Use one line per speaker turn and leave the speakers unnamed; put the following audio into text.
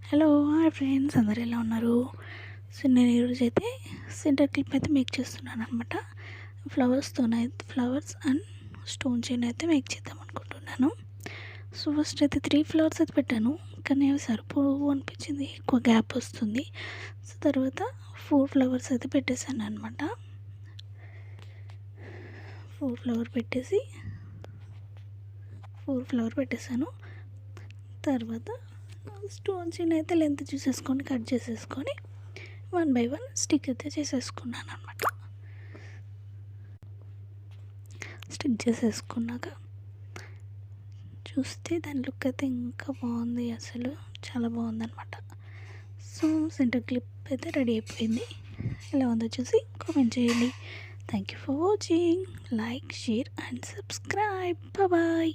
Hello hi friends, అందరు ఎలా ఉన్నారు? సో నేను ఈరోజు అయితే సెంటర్ క్లిప్ అయితే మేక్ చేస్తున్నాను అనమాట. ఫ్లవర్స్ అండ్ స్టోన్ చైన్ అయితే మేక్ చేద్దాం అనుకుంటున్నాను. సో ఫస్ట్ అయితే 3 ఫ్లవర్స్ అయితే పెట్టాను, కానీ అవి సరిపోవు అనిపించింది, ఎక్కువ గ్యాప్ వస్తుంది. సో తర్వాత 4 ఫ్లవర్స్ అయితే పెట్టేశాను అనమాట. 4 ఫ్లవర్ పెట్టేశాను. తర్వాత స్టోన్ చైన్ అయితే లెంత్ చూసేసుకొని కట్ చేసేసుకొని 1 బై 1 స్టిక్ అయితే చేసేసుకున్నాను అనమాట. స్టిక్ చేసేసుకున్నాక చూస్తే దాని లుక్ అయితే ఇంకా బాగుంది, అసలు చాలా బాగుందన్నమాట. సో సెంటర్ క్లిప్ అయితే రెడీ అయిపోయింది. ఎలా ఉందో చూసి కామెంట్ చేయండి. Thank you for watching. Like, share and subscribe. Bye.